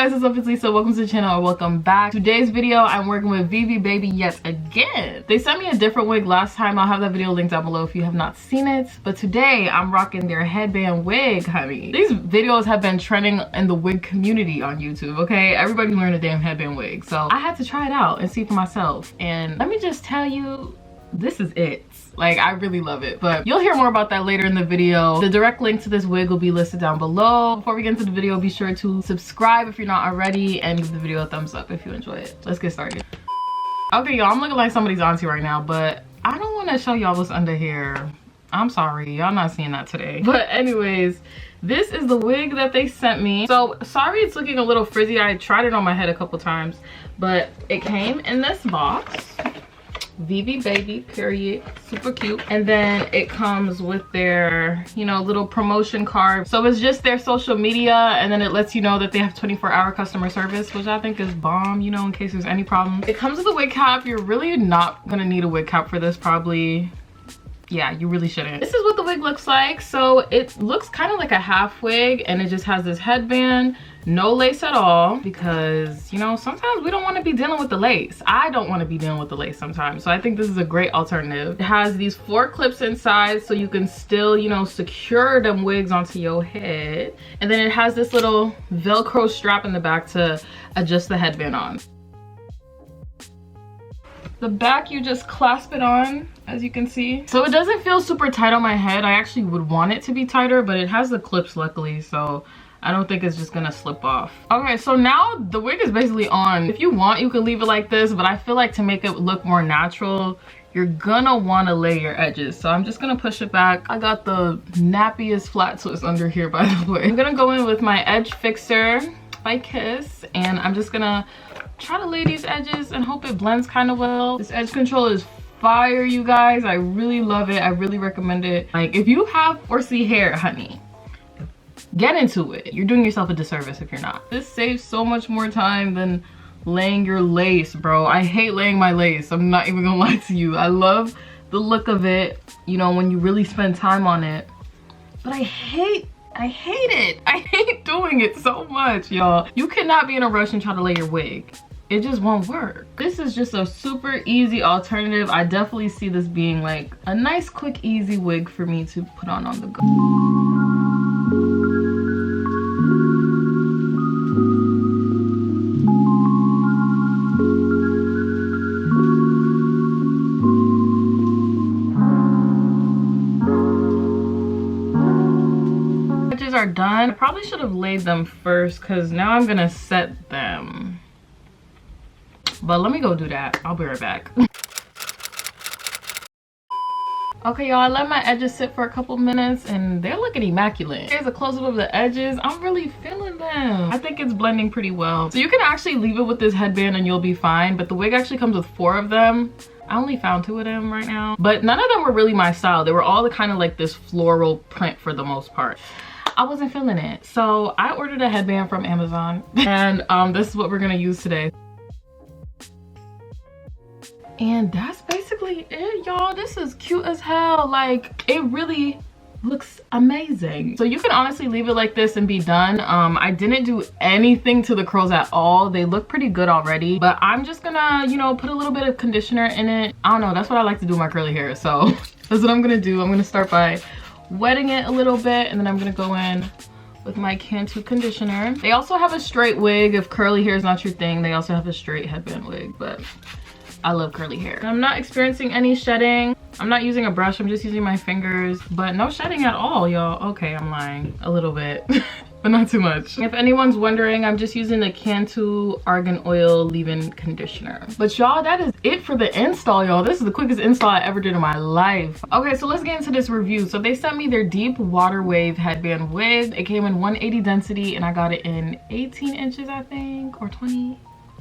guys, what's up? It's Lisa. Welcome to the channel or welcome back. Today's video, I'm working with Vivi Babi yet again. They sent me a different wig last time. I'll have that video linked down below if you have not seen it. But today, I'm rocking their headband wig, honey. These videos have been trending in the wig community on YouTube, okay? Everybody's wearing a damn headband wig. So I had to try it out and see for myself. And let me just tell you, this is it. Like, I really love it, but you'll hear more about that later in the video. The direct link to this wig will be listed down below. Before we get into the video, be sure to subscribe if you're not already and give the video a thumbs up if you enjoy it. Let's get started. Okay, y'all, I'm looking like somebody's auntie right now, but I don't want to show y'all what's under here. I'm sorry, y'all not seeing that today. But anyways, this is the wig that they sent me. So sorry it's looking a little frizzy. I tried it on my head a couple times, but it came in this box. Vivi Babi, period. Super cute. And then it comes with their, you know, little promotion card. So it's just their social media, and then it lets you know that they have 24-hour customer service, which I think is bomb, you know, in case there's any problems. It comes with a wig cap. You're really not gonna need a wig cap for this, probably. Yeah, you really shouldn't. This is what the wig looks like. So it looks kind of like a half wig, and it just has this headband, no lace at all, because, you know, sometimes we don't want to be dealing with the lace. I don't want to be dealing with the lace sometimes. So I think this is a great alternative. It has these 4 clips inside, so you can still, you know, secure them wigs onto your head. And then it has this little Velcro strap in the back to adjust the headband on. The back, you just clasp it on, as you can see. So it doesn't feel super tight on my head. I actually would want it to be tighter, but it has the clips luckily, so I don't think it's just gonna slip off. Okay, so now the wig is basically on. If you want, you can leave it like this, but I feel like to make it look more natural, you're gonna wanna lay your edges. So I'm just gonna push it back. I got the nappiest flat twist under here, by the way. I'm gonna go in with my edge fixer by Kiss, and I'm just gonna try to lay these edges and hope it blends kind of well. This edge control is fire, you guys. I really love it. I really recommend it. Like, if you have 4C hair, honey, get into it. You're doing yourself a disservice if you're not. This saves so much more time than laying your lace, bro. I hate laying my lace. I'm not even gonna lie to you. I love the look of it, you know, when you really spend time on it. But I hate it. I hate doing it so much, y'all. You cannot be in a rush and try to lay your wig. It just won't work. This is just a super easy alternative. I definitely see this being like a nice, quick, easy wig for me to put on the go. Edges are done. I probably should have laid them first because now I'm gonna set them. But let me go do that. I'll be right back. Okay, y'all, I let my edges sit for a couple minutes and they're looking immaculate. Here's a close-up of the edges. I'm really feeling them. I think it's blending pretty well. So you can actually leave it with this headband and you'll be fine, but the wig actually comes with 4 of them. I only found 2 of them right now, but none of them were really my style. They were all kind of like this floral print for the most part. I wasn't feeling it. So I ordered a headband from Amazon and this is what we're gonna use today. And that's basically it, y'all. This is cute as hell. Like, it really looks amazing. So you can honestly leave it like this and be done. I didn't do anything to the curls at all. They look pretty good already, but I'm just gonna, you know, put a little bit of conditioner in it. I don't know, that's what I like to do with my curly hair. So that's what I'm gonna do. I'm gonna start by wetting it a little bit, and then I'm gonna go in with my Cantu conditioner. They also have a straight wig. If curly hair is not your thing, they also have a straight headband wig, but I love curly hair. I'm not experiencing any shedding. I'm not using a brush, I'm just using my fingers, but no shedding at all, y'all. Okay, I'm lying a little bit, but not too much. If anyone's wondering, I'm just using the Cantu Argan Oil Leave-In Conditioner. But y'all, that is it for the install, y'all. This is the quickest install I ever did in my life. Okay, so let's get into this review. So they sent me their deep water wave headband wig. It came in 180 density and I got it in 18 inches, I think, or 20.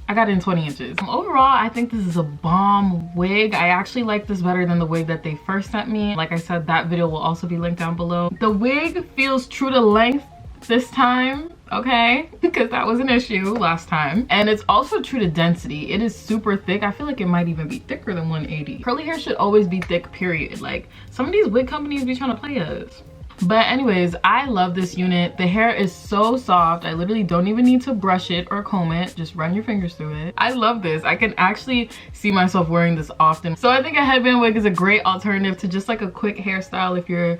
I got it in 20 inches. Overall, I think this is a bomb wig. I actually like this better than the wig that they first sent me. Like I said, that video will also be linked down below. The wig feels true to length this time, okay? Because that was an issue last time. And it's also true to density. It is super thick. I feel like it might even be thicker than 180. Curly hair should always be thick, period. Like, some of these wig companies be trying to play us. But anyways, I love this unit. The hair is so soft. I literally don't even need to brush it or comb it. Just run your fingers through it. I love this. I can actually see myself wearing this often. So I think a headband wig is a great alternative to just like a quick hairstyle if you're,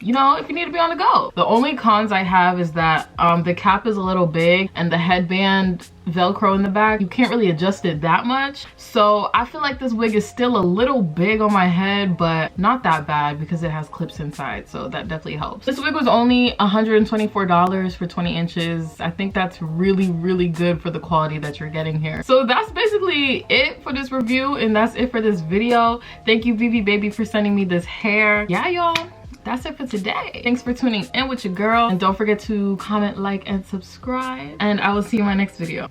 you know, if you need to be on the go. The only cons I have is that the cap is a little big and the headband velcro in the back, you can't really adjust it that much. So I feel like this wig is still a little big on my head, but not that bad because it has clips inside, so that definitely helps. This wig was only $124 for 20 inches. I think that's really good for the quality that you're getting here. So that's basically it for this review, and that's it for this video. Thank you Vivi Babi for sending me this hair. Yeah, y'all, that's it for today. Thanks for tuning in with your girl, and don't forget to comment, like, and subscribe, and I will see you in my next video.